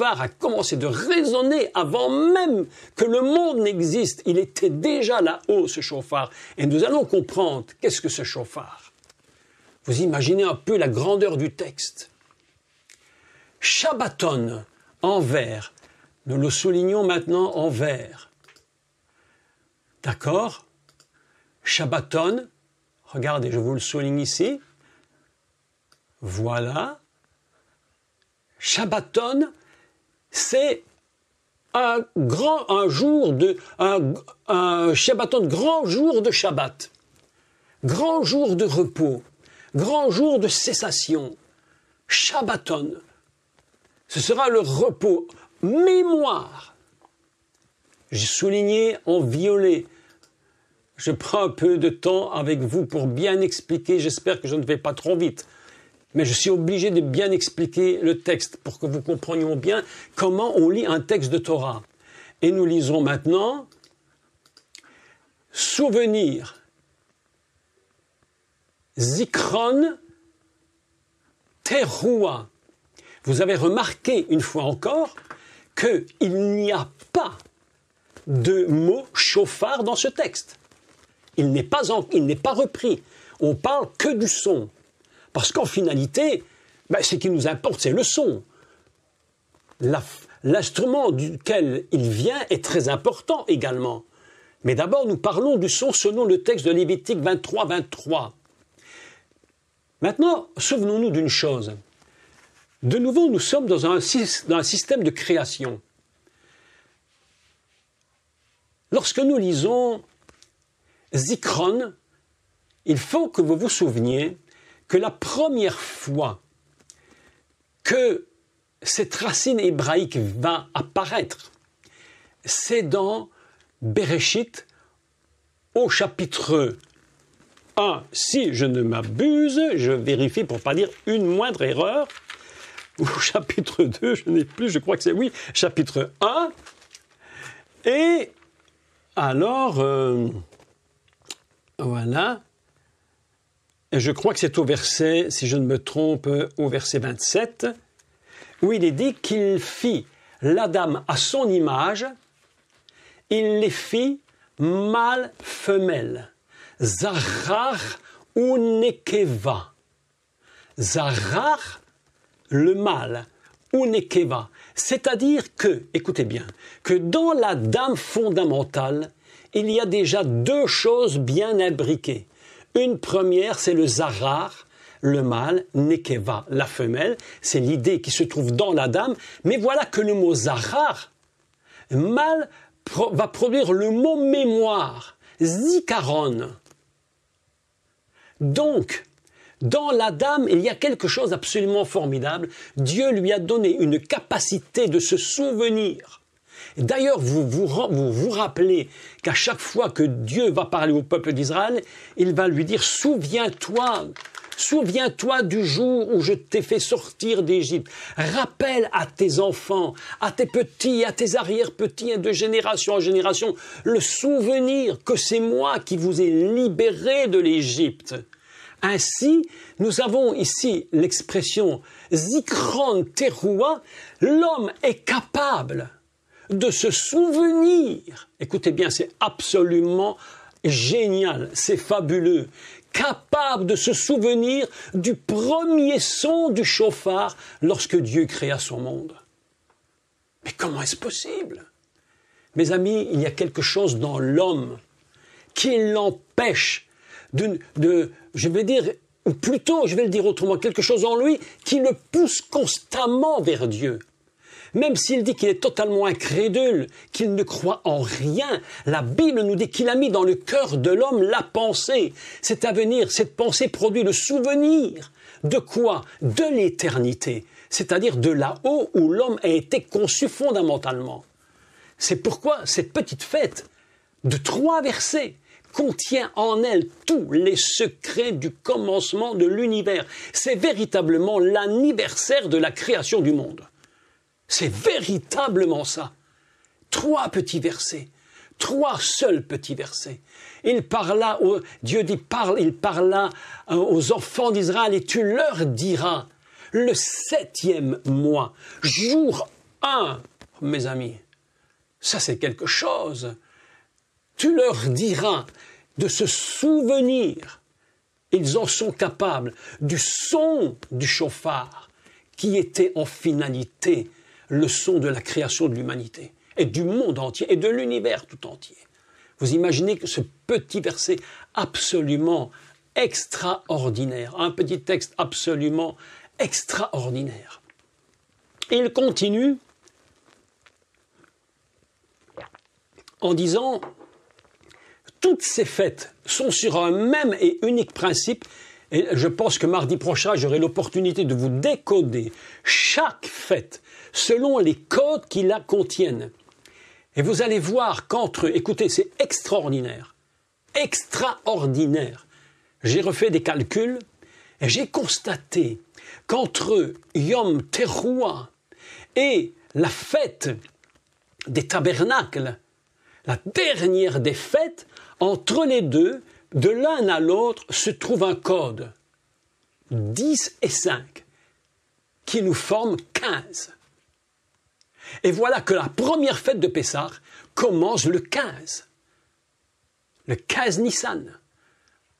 chauffard a commencé de résonner avant même que le monde n'existe. Il était déjà là-haut, ce chauffard. Et nous allons comprendre qu'est-ce que ce chauffard. Vous imaginez un peu la grandeur du texte. Shabbaton, en vert. Nous le soulignons maintenant en vert. D'accord? Shabbaton, regardez, je vous le souligne ici. Voilà. Shabbaton, c'est un Shabbaton, grand jour de Shabbat, grand jour de repos, grand jour de cessation. Shabbaton, ce sera le repos, mémoire. J'ai souligné en violet. Je prends un peu de temps avec vous pour bien expliquer, j'espère que je ne vais pas trop vite. Mais je suis obligé de bien expliquer le texte pour que vous compreniez bien comment on lit un texte de Torah. Et nous lisons maintenant « Souvenir » Zikron Teroua. Vous avez remarqué une fois encore qu'il n'y a pas de mot chauffard dans ce texte. Il n'est pas repris. On parle que du son. Parce qu'en finalité, ce qui nous importe, c'est le son. L'instrument duquel il vient est très important également. Mais d'abord, nous parlons du son selon le texte de Lévitique 23, 23. Maintenant, souvenons-nous d'une chose. De nouveau, nous sommes dans un système de création. Lorsque nous lisons Zikron, il faut que vous vous souveniez que la première fois que cette racine hébraïque va apparaître, c'est dans Bereshit, au chapitre 1. Si je ne m'abuse, je vérifie pour ne pas dire une moindre erreur, au chapitre 2, je n'ai plus, je crois que c'est oui, chapitre 1. Et alors, voilà. Et je crois que c'est au verset, si je ne me trompe, au verset 27, où il est dit qu'il fit l'Adam à son image, il les fit mâle femelle, Zarar ou Nekeva. Zarar, le mâle, ou Nekeva. C'est-à-dire que, écoutez bien, que dans l'Adam fondamentale, il y a déjà deux choses bien imbriquées. Une première, c'est le zarar, le mâle, nekeva, la femelle. C'est l'idée qui se trouve dans l'Adam. Mais voilà que le mot zarar, mâle, va produire le mot mémoire, zikaron. Donc, dans l'Adam, il y a quelque chose d'absolument formidable. Dieu lui a donné une capacité de se souvenir. D'ailleurs, vous vous rappelez qu'à chaque fois que Dieu va parler au peuple d'Israël, il va lui dire « Souviens-toi du jour où je t'ai fait sortir d'Égypte. Rappelle à tes enfants, à tes petits, à tes arrière-petits, de génération en génération, le souvenir que c'est moi qui vous ai libérés de l'Égypte. » Ainsi, nous avons ici l'expression « Zikron teroua », l'homme est capable de se souvenir. Écoutez bien, c'est absolument génial, c'est fabuleux. Capable de se souvenir du premier son du chauffard lorsque Dieu créa son monde. Mais comment est-ce possible? Mes amis, il y a quelque chose dans l'homme qui l'empêche je vais dire, ou plutôt, je vais le dire autrement, quelque chose en lui qui le pousse constamment vers Dieu. Même s'il dit qu'il est totalement incrédule, qu'il ne croit en rien, la Bible nous dit qu'il a mis dans le cœur de l'homme la pensée. C'est à venir, cette pensée produit le souvenir. De quoi? De l'éternité, c'est-à-dire de là-haut où l'homme a été conçu fondamentalement. C'est pourquoi cette petite fête de 3 versets contient en elle tous les secrets du commencement de l'univers. C'est véritablement l'anniversaire de la création du monde. C'est véritablement ça. 3 petits versets. 3 seuls petits versets. Il parla, Dieu dit, il parla aux enfants d'Israël et tu leur diras, le 7e mois, jour Ah, mes amis, ça c'est quelque chose. Tu leur diras de se souvenir, ils en sont capables, du son du chauffard, qui était en finalité le son de la création de l'humanité, et du monde entier, et de l'univers tout entier. Vous imaginez que ce petit verset absolument extraordinaire, un petit texte absolument extraordinaire. Il continue en disant « Toutes ces fêtes sont sur un même et unique principe » et je pense que mardi prochain, j'aurai l'opportunité de vous décoder chaque fête selon les codes qui la contiennent. Et vous allez voir qu'entre eux, écoutez, c'est extraordinaire, extraordinaire. J'ai refait des calculs et j'ai constaté qu'entre Yom Teruah et la fête des tabernacles, la dernière des fêtes, entre les deux, de l'un à l'autre, se trouve un code, 10 et 5, qui nous forment 15. Et voilà que la première fête de Pessah commence le 15 Nissan.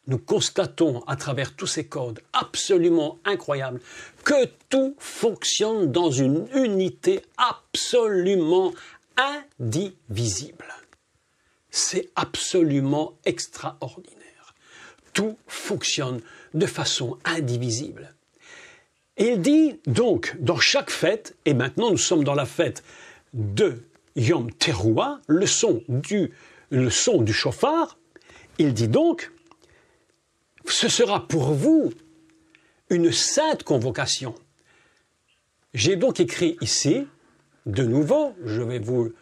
Nous constatons à travers tous ces codes absolument incroyables que tout fonctionne dans une unité absolument indivisible. C'est absolument extraordinaire. Tout fonctionne de façon indivisible. Et il dit donc, dans chaque fête, et maintenant nous sommes dans la fête de Yom Teruah, le son du chauffard, il dit donc, ce sera pour vous une sainte convocation. J'ai donc écrit ici, de nouveau, je vais vous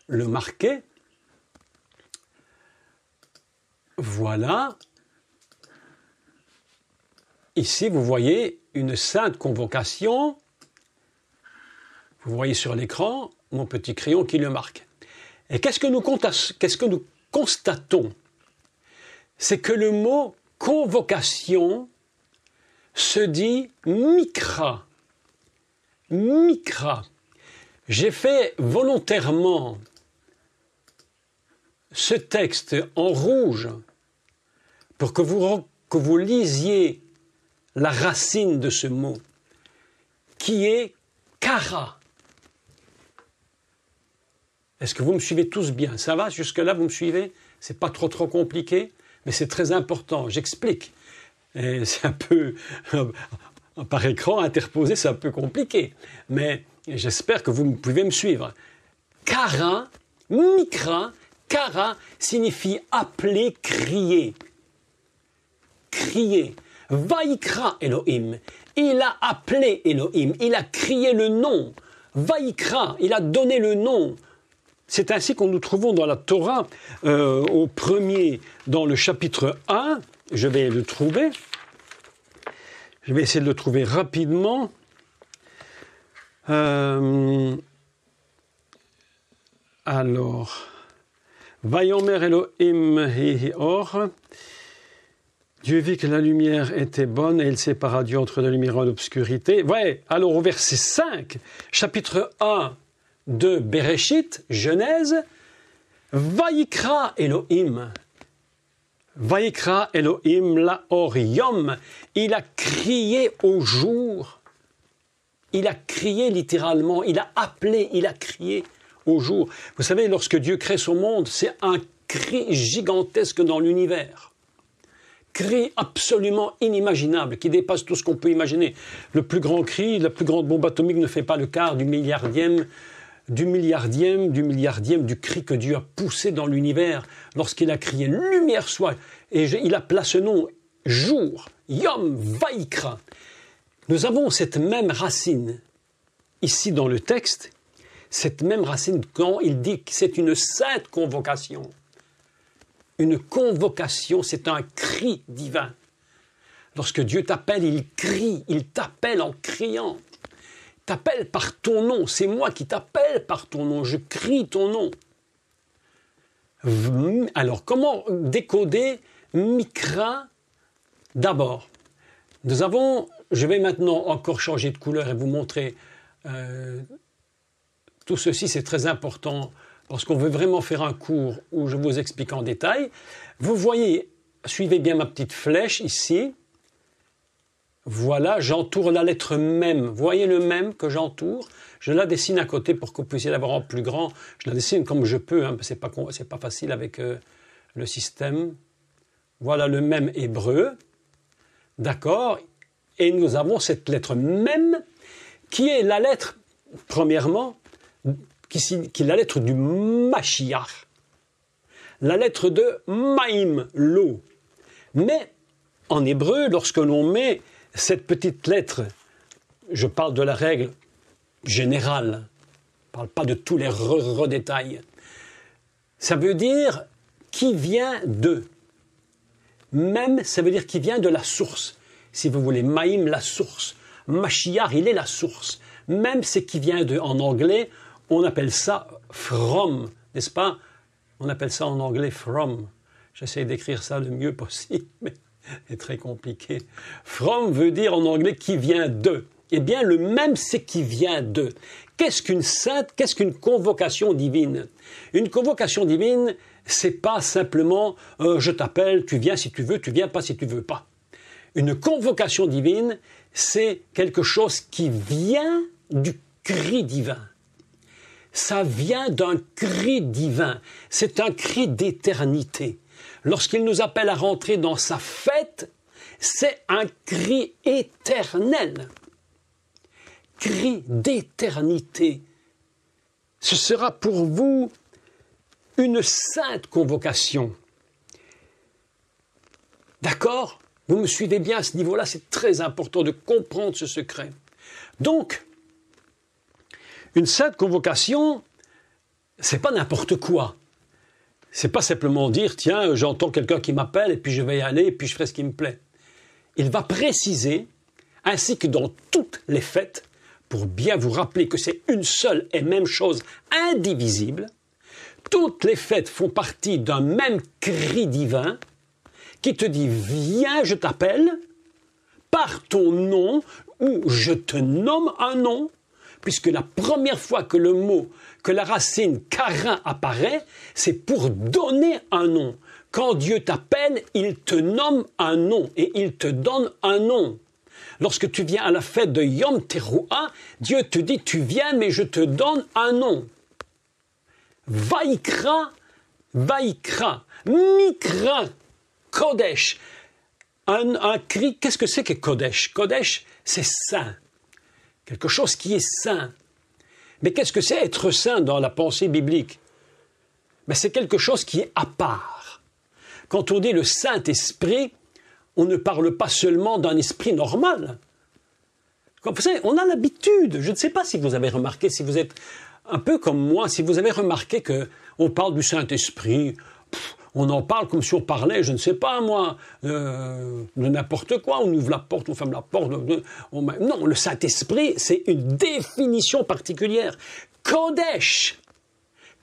le marquer, voilà, ici vous voyez une sainte convocation, vous voyez sur l'écran mon petit crayon qui le marque. Et qu'est-ce que nous constatons? C'est que le mot convocation se dit mikra. Mikra. J'ai fait volontairement ce texte en rouge pour que vous lisiez la racine de ce mot, qui est kara. Est-ce que vous me suivez tous bien? Ça va? Jusque-là, vous me suivez? C'est pas trop compliqué, mais c'est très important. J'explique. Et c'est un peu, par écran interposé, c'est un peu compliqué. Mais j'espère que vous pouvez me suivre. Kara, mikra, kara signifie appeler, crier. Crier. Vaikra Elohim, il a appelé Elohim, il a crié le nom. Vaikra, il a donné le nom. C'est ainsi qu'on nous trouvons dans la Torah, au premier, dans le chapitre 1. Je vais le trouver. Je vais essayer de le trouver rapidement. Alors, Vayomer Elohim hi or. Dieu vit que la lumière était bonne et il sépara Dieu entre la lumière et l'obscurité. Ouais, alors au verset 5, chapitre 1 de Bereshit, Genèse, Vaikra Elohim. Vaikra Elohim laor yom. Il a crié au jour. Il a crié littéralement, il a appelé, il a crié au jour. Vous savez, lorsque Dieu crée son monde, c'est un cri gigantesque dans l'univers. Cri absolument inimaginable, qui dépasse tout ce qu'on peut imaginer. Le plus grand cri, la plus grande bombe atomique ne fait pas le quart du milliardième du cri que Dieu a poussé dans l'univers lorsqu'il a crié « Lumière soit » et il appela ce nom « Jour »,« Yom Vaikra ». Nous avons cette même racine ici dans le texte, cette même racine quand il dit que c'est une sainte convocation. Une convocation, c'est un cri divin. Lorsque Dieu t'appelle, il crie, il t'appelle en criant. Il t'appelle par ton nom, c'est moi qui t'appelle par ton nom, je crie ton nom. Alors, comment décoder Mikra d'abord? Je vais maintenant encore changer de couleur et vous montrer Tout ceci, c'est très important parce qu'on veut vraiment faire un cours où je vous explique en détail. Vous voyez, suivez bien ma petite flèche ici. Voilà, j'entoure la lettre même. Vous voyez le même que j'entoure? Je la dessine à côté pour que vous puissiez la voir en plus grand. Je la dessine comme je peux, hein, c'est pas facile avec le système. Voilà le même hébreu. D'accord? Et nous avons cette lettre même qui est la lettre, premièrement, qui est la lettre du Mashiach. La lettre de Maïm, l'eau. Mais en hébreu, lorsque l'on met cette petite lettre, je parle de la règle générale, je ne parle pas de tous les redétails, ça veut dire qui vient de. Même, ça veut dire qui vient de la source. Si vous voulez, Maïm, la source. Mashiach, il est la source. Même c'est qui vient de. En anglais, on appelle ça from, n'est-ce pas? On appelle ça en anglais from. J'essaie d'écrire ça le mieux possible, mais c'est très compliqué. From veut dire en anglais qui vient de. Eh bien, le même c'est qui vient de. Qu'est-ce qu'une sainte, qu'est-ce qu'une convocation divine? Une convocation divine, c'est pas simplement je t'appelle, tu viens si tu veux, tu viens pas si tu veux pas. Une convocation divine, c'est quelque chose qui vient du cri divin. Ça vient d'un cri divin. C'est un cri d'éternité. Lorsqu'il nous appelle à rentrer dans sa fête, c'est un cri éternel. Cri d'éternité. Ce sera pour vous une sainte convocation. D'accord? Vous me suivez bien à ce niveau-là, c'est très important de comprendre ce secret. Donc, une sainte convocation, c'est pas n'importe quoi. C'est pas simplement dire, tiens, j'entends quelqu'un qui m'appelle et puis je vais y aller et puis je ferai ce qui me plaît. Il va préciser, ainsi que dans toutes les fêtes, pour bien vous rappeler que c'est une seule et même chose indivisible, toutes les fêtes font partie d'un même cri divin qui te dit, viens, je t'appelle, par ton nom, ou je te nomme un nom, puisque la première fois que le mot, que la racine karin apparaît, c'est pour donner un nom. Quand Dieu t'appelle, il te nomme un nom et il te donne un nom. Lorsque tu viens à la fête de Yom Teruah, Dieu te dit, tu viens, mais je te donne un nom. Vaikra, Vaikra, Mikra, Kodesh. Un cri, qu'est-ce que c'est que Kodesh? Kodesh, c'est saint. Quelque chose qui est saint. Mais qu'est-ce que c'est être saint dans la pensée biblique? Ben, c'est quelque chose qui est à part. Quand on dit le Saint-Esprit, on ne parle pas seulement d'un esprit normal. Comme vous savez, on a l'habitude, je ne sais pas si vous avez remarqué, si vous êtes un peu comme moi, si vous avez remarqué qu'on parle du Saint-Esprit, on en parle comme si on parlait, je ne sais pas moi, de n'importe quoi, on ouvre la porte, on ferme la porte. Non, le Saint-Esprit, c'est une définition particulière. Kodesh,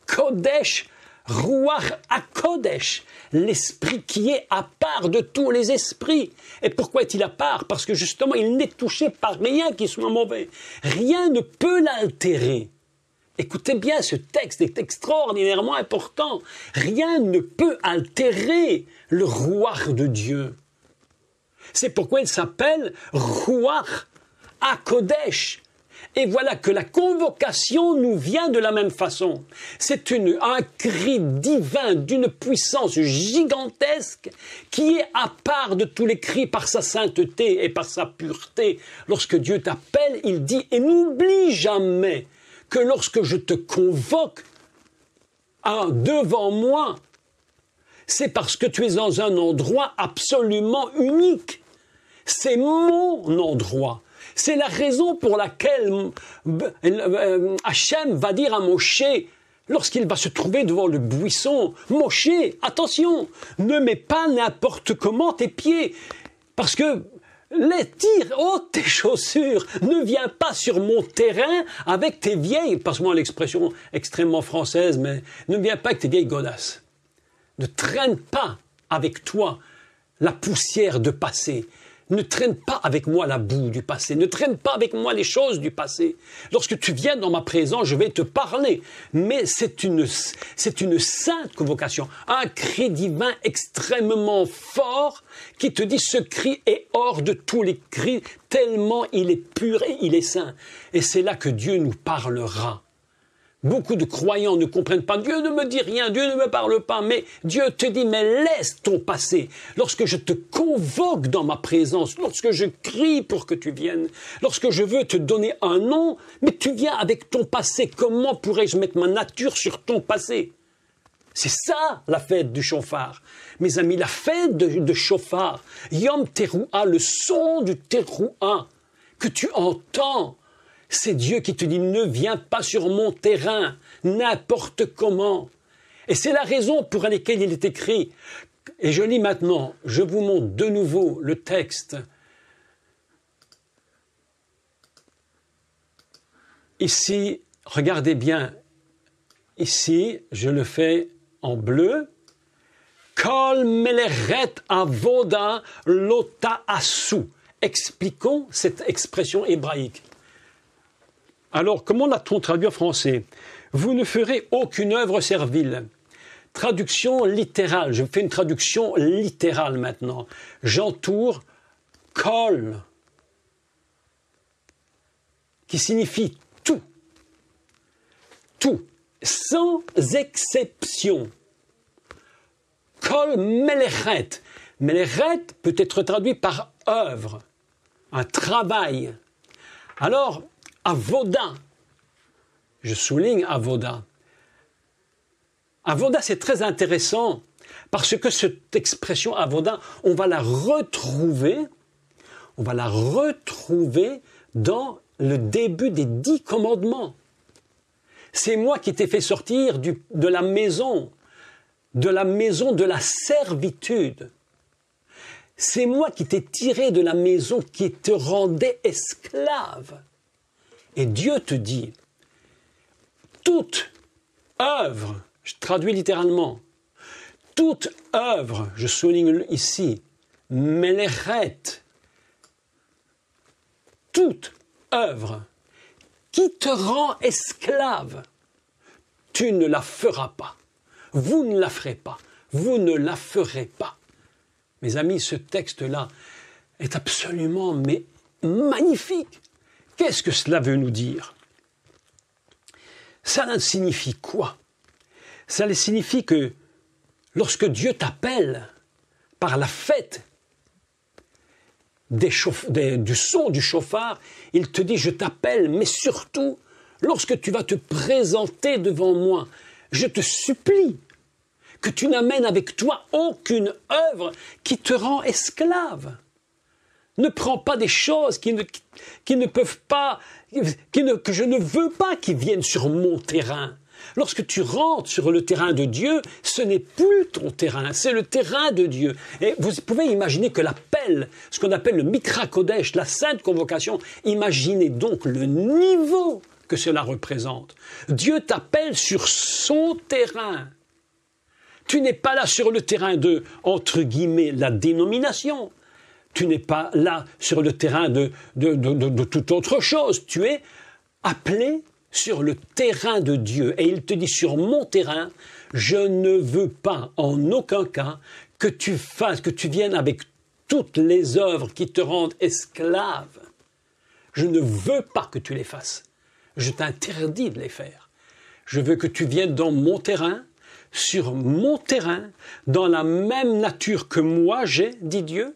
Kodesh, Ruach HaKodesh, l'esprit qui est à part de tous les esprits. Et pourquoi est-il à part? Parce que justement, il n'est touché par rien qui soit mauvais. Rien ne peut l'altérer. Écoutez bien, ce texte est extraordinairement important. Rien ne peut altérer le Ruach de Dieu. C'est pourquoi il s'appelle Ruach HaKodesh. Et voilà que la convocation nous vient de la même façon. C'est un cri divin d'une puissance gigantesque qui est à part de tous les cris par sa sainteté et par sa pureté. Lorsque Dieu t'appelle, il dit « Et n'oublie jamais que lorsque je te convoque devant moi, c'est parce que tu es dans un endroit absolument unique. C'est mon endroit. C'est la raison pour laquelle Hachem va dire à Moshe, lorsqu'il va se trouver devant le buisson, « Moshe, attention, ne mets pas n'importe comment tes pieds, parce que ôte tes chaussures, ne viens pas sur mon terrain avec tes vieilles, passe-moi l'expression extrêmement française, mais ne viens pas avec tes vieilles godasses. Ne traîne pas avec toi la poussière de passé. Ne traîne pas avec moi la boue du passé. Ne traîne pas avec moi les choses du passé. Lorsque tu viens dans ma présence, je vais te parler. Mais c'est une sainte convocation. Un cri divin extrêmement fort qui te dit ce cri est hors de tous les cris tellement il est pur et il est saint. Et c'est là que Dieu nous parlera. Beaucoup de croyants ne comprennent pas. Dieu ne me dit rien, Dieu ne me parle pas, mais Dieu te dit, mais laisse ton passé. Lorsque je te convoque dans ma présence, lorsque je crie pour que tu viennes, lorsque je veux te donner un nom, mais tu viens avec ton passé. Comment pourrais-je mettre ma nature sur ton passé? C'est ça la fête du chauffard. Mes amis, la fête de chauffard, Yom Teruah, le son du Teruah que tu entends, c'est Dieu qui te dit, ne viens pas sur mon terrain, n'importe comment. Et c'est la raison pour laquelle il est écrit. Et je lis maintenant, je vous montre de nouveau le texte. Ici, regardez bien, ici, je le fais en bleu. Kol meleret avoda lota asu. Expliquons cette expression hébraïque. Alors, comment l'a-t-on traduit en français? Vous ne ferez aucune œuvre servile. Traduction littérale. Je fais une traduction littérale maintenant. J'entoure kol, qui signifie tout. Tout. Sans exception. Kol meleret. Meleret peut être traduit par œuvre, un travail. Alors, avoda, je souligne avoda. Avoda, c'est très intéressant parce que cette expression avoda, on va la retrouver dans le début des 10 commandements. C'est moi qui t'ai fait sortir de la maison de la servitude. C'est moi qui t'ai tiré de la maison qui te rendait esclave. Et Dieu te dit, toute œuvre, je traduis littéralement, toute œuvre, je souligne ici, meleret, toute œuvre qui te rend esclave, tu ne la feras pas. Vous ne la ferez pas. Vous ne la ferez pas. Mes amis, ce texte-là est absolument magnifique. Qu'est-ce que cela veut nous dire? Ça signifie quoi? Ça signifie que lorsque Dieu t'appelle par la fête du son du chauffard, il te dit, je t'appelle, mais surtout, lorsque tu vas te présenter devant moi, je te supplie que tu n'amènes avec toi aucune œuvre qui te rend esclave. Ne prends pas des choses que je ne veux pas qui viennent sur mon terrain. Lorsque tu rentres sur le terrain de Dieu, ce n'est plus ton terrain, c'est le terrain de Dieu. Et vous pouvez imaginer que l'appel, ce qu'on appelle le Mikra Kodesh, la sainte convocation, imaginez donc le niveau que cela représente. Dieu t'appelle sur son terrain. Tu n'es pas là sur le terrain de, entre guillemets, la dénomination. Tu n'es pas là sur le terrain de toute autre chose. Tu es appelé sur le terrain de Dieu. Et il te dit, sur mon terrain, je ne veux pas en aucun cas que tu viennes avec toutes les œuvres qui te rendent esclave. Je ne veux pas que tu les fasses. Je t'interdis de les faire. Je veux que tu viennes dans mon terrain, sur mon terrain, dans la même nature que moi j'ai, dit Dieu.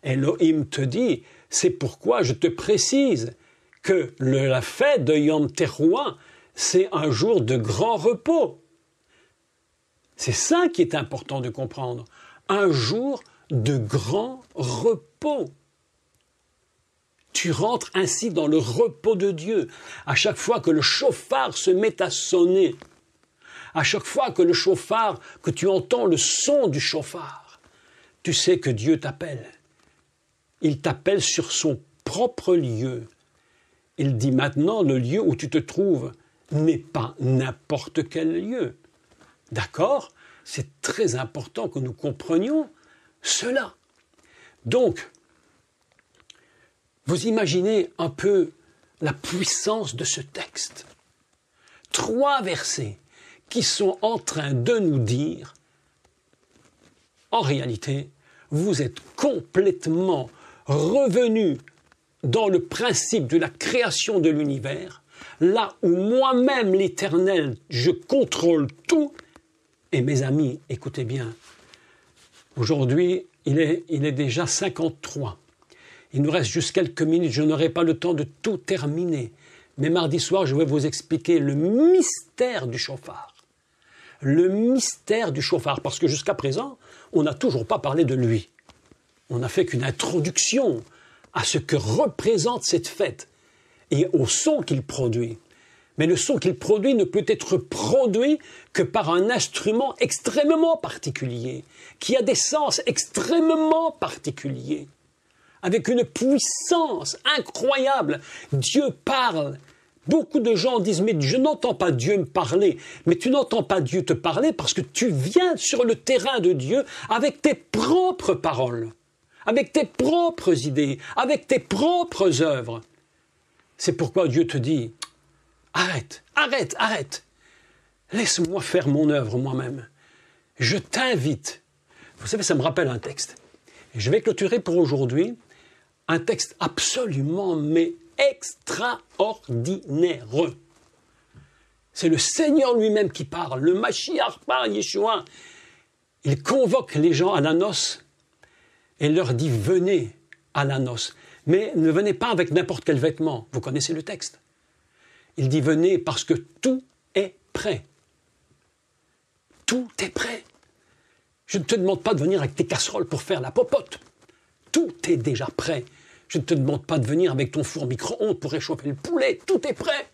Elohim te dit, c'est pourquoi je te précise que la fête de Yom Teruah, c'est un jour de grand repos. C'est ça qui est important de comprendre. Un jour de grand repos. Tu rentres ainsi dans le repos de Dieu. À chaque fois que le chauffard se met à sonner, à chaque fois que tu entends le son du chauffard, tu sais que Dieu t'appelle. Il t'appelle sur son propre lieu. Il dit maintenant, le lieu où tu te trouves n'est pas n'importe quel lieu. D'accord? C'est très important que nous comprenions cela. Donc, Vous imaginez un peu la puissance de ce texte. 3 versets qui sont en train de nous dire, en réalité, vous êtes complètement revenus dans le principe de la création de l'univers, là où moi-même, l'Éternel, je contrôle tout. Et mes amis, écoutez bien, aujourd'hui, il est déjà 53. Il nous reste juste quelques minutes, je n'aurai pas le temps de tout terminer. Mais mardi soir, je vais vous expliquer le mystère du chauffard. Le mystère du chauffard, parce que jusqu'à présent, on n'a toujours pas parlé de lui. On n'a fait qu'une introduction à ce que représente cette fête et au son qu'il produit. Mais le son qu'il produit ne peut être produit que par un instrument extrêmement particulier, qui a des sens extrêmement particuliers, avec une puissance incroyable. Dieu parle. Beaucoup de gens disent, mais je n'entends pas Dieu me parler. Mais tu n'entends pas Dieu te parler parce que tu viens sur le terrain de Dieu avec tes propres paroles, avec tes propres idées, avec tes propres œuvres. C'est pourquoi Dieu te dit, arrête, arrête, arrête. Laisse-moi faire mon œuvre moi-même. Je t'invite. Vous savez, ça me rappelle un texte. Et je vais clôturer pour aujourd'hui un texte absolument, mais extraordinaire. C'est le Seigneur lui-même qui parle, le Mashiach par Yeshua. Il convoque les gens à la noce et leur dit « venez à la noce ». Mais ne venez pas avec n'importe quel vêtement. Vous connaissez le texte. Il dit « venez parce que tout est prêt ». Tout est prêt. Je ne te demande pas de venir avec tes casseroles pour faire la popote. Tout est déjà prêt. Je ne te demande pas de venir avec ton four micro-ondes pour réchauffer le poulet. Tout est prêt.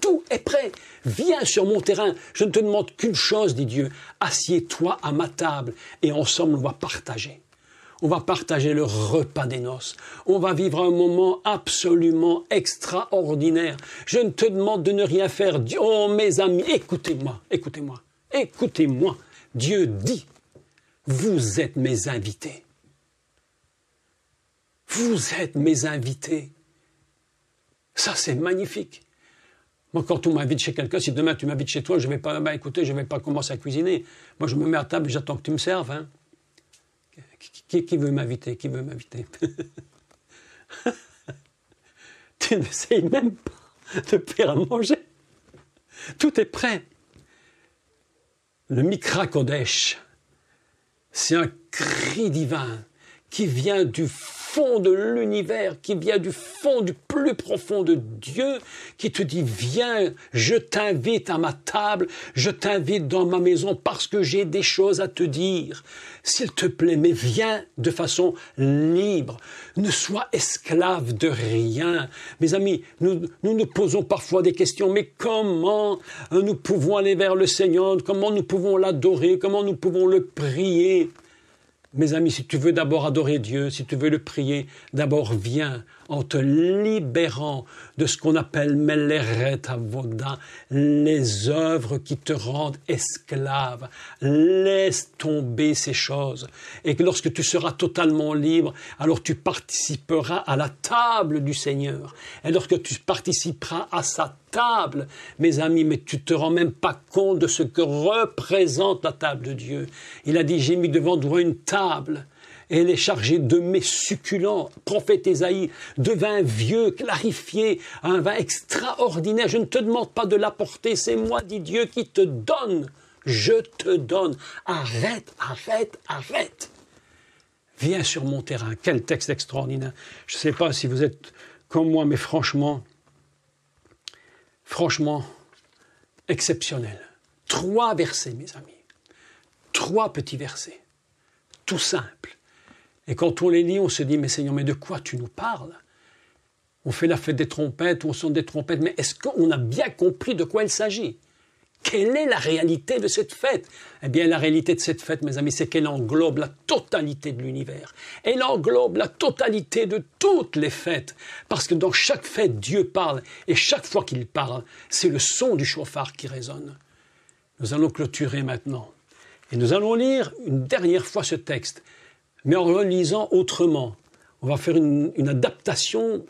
Tout est prêt. Viens sur mon terrain. Je ne te demande qu'une chose, dit Dieu. Assieds-toi à ma table et ensemble on va partager. On va partager le repas des noces. On va vivre un moment absolument extraordinaire. Je ne te demande de ne rien faire. Oh mes amis, écoutez-moi, écoutez-moi, écoutez-moi. Dieu dit, vous êtes mes invités. Vous êtes mes invités. Ça, c'est magnifique. Moi, quand on m'invite chez quelqu'un, si demain tu m'invites chez toi, je ne vais pas, écoutez, je ne vais pas commencer à cuisiner. Moi, je me mets à table et j'attends que tu me serves. Hein. Qui veut m'inviter? Qui veut m'inviter? Tu n'essayes même pas de faire à manger. Tout est prêt. Le Mikra Kodesh, c'est un cri divin qui vient du fond de l'univers, qui vient du fond du plus profond de Dieu, qui te dit, viens, je t'invite à ma table, je t'invite dans ma maison parce que j'ai des choses à te dire. S'il te plaît, mais viens de façon libre. Ne sois esclave de rien. Mes amis, nous nous posons parfois des questions, mais comment nous pouvons aller vers le Seigneur? Comment nous pouvons l'adorer? Comment nous pouvons le prier? Mes amis, si tu veux d'abord adorer Dieu, si tu veux le prier, d'abord viens en te libérant de ce qu'on appelle Meleret Avoda, les œuvres qui te rendent esclave. Laisse tomber ces choses. Et que lorsque tu seras totalement libre, alors tu participeras à la table du Seigneur. Et lorsque tu participeras à sa table, mes amis, mais tu te rends même pas compte de ce que représente la table de Dieu. Il a dit, j'ai mis devant toi une table. Et elle est chargée de mets succulents. Prophète Ésaïe, de vin vieux, clarifié, un vin extraordinaire. Je ne te demande pas de l'apporter, c'est moi, dit Dieu, qui te donne. Je te donne. Arrête, arrête, arrête. Viens sur mon terrain. Quel texte extraordinaire. Je ne sais pas si vous êtes comme moi, mais franchement, exceptionnel. 3 versets, mes amis. 3 petits versets. Tout simple. Et quand on les lit, on se dit, mais Seigneur, mais de quoi tu nous parles? On fait la fête des trompettes, on sonne des trompettes, mais est-ce qu'on a bien compris de quoi il s'agit? Quelle est la réalité de cette fête? Eh bien, la réalité de cette fête, mes amis, c'est qu'elle englobe la totalité de l'univers. Elle englobe la totalité de toutes les fêtes. Parce que dans chaque fête, Dieu parle. Et chaque fois qu'il parle, c'est le son du chauffard qui résonne. Nous allons clôturer maintenant. Et nous allons lire une dernière fois ce texte, mais en le lisant autrement. On va faire une adaptation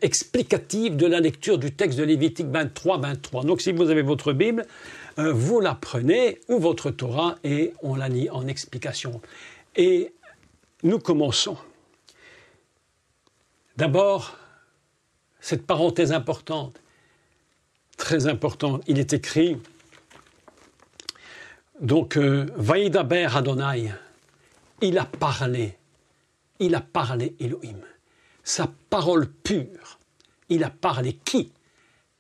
explicative de la lecture du texte de Lévitique 23. Donc si vous avez votre Bible, vous la prenez, ou votre Torah, et on la lit en explication. Et nous commençons. D'abord, cette parenthèse importante, très importante, il est écrit, donc, Vaïdaber Adonai, il a parlé Elohim. Sa parole pure, il a parlé qui?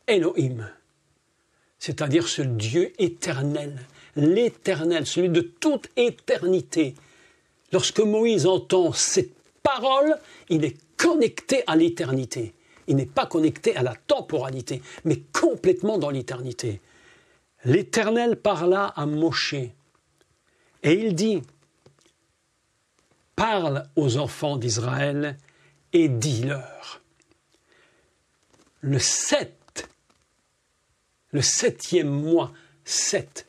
Elohim, c'est-à-dire ce Dieu éternel, l'éternel, celui de toute éternité. Lorsque Moïse entend cette parole, il est connecté à l'éternité. Il n'est pas connecté à la temporalité, mais complètement dans l'éternité. L'Éternel parla à Moshe et il dit « Parle aux enfants d'Israël et dis-leur. Le septième mois, 7,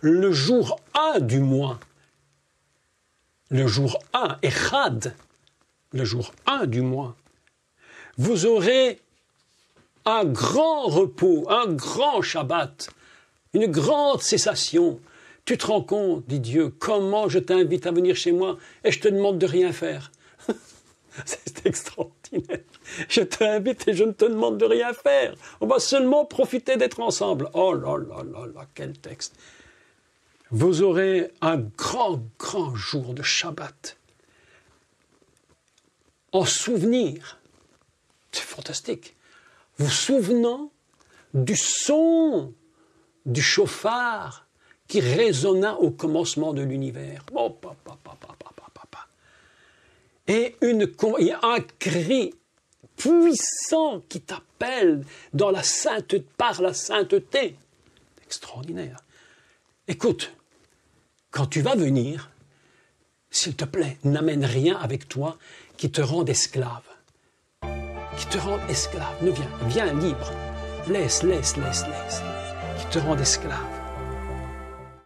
le jour 1 du mois, le jour 1, Echad, le jour 1 du mois, vous aurez un grand repos, un grand Shabbat, une grande cessation. Tu te rends compte, dit Dieu, comment je t'invite à venir chez moi et je te demande de rien faire. C'est extraordinaire. Je t'invite et je ne te demande de rien faire. On va seulement profiter d'être ensemble. Oh là là là là, quel texte. Vous aurez un grand jour de Shabbat. En souvenir. C'est fantastique. Vous souvenant du son du chauffard qui résonna au commencement de l'univers. Oh, et il y a un cri puissant qui t'appelle par la sainteté. Extraordinaire. Écoute, quand tu vas venir, s'il te plaît, n'amène rien avec toi qui te rende esclave. Qui te rende esclave. Ne viens libre. Laisse. Qui te rende esclave.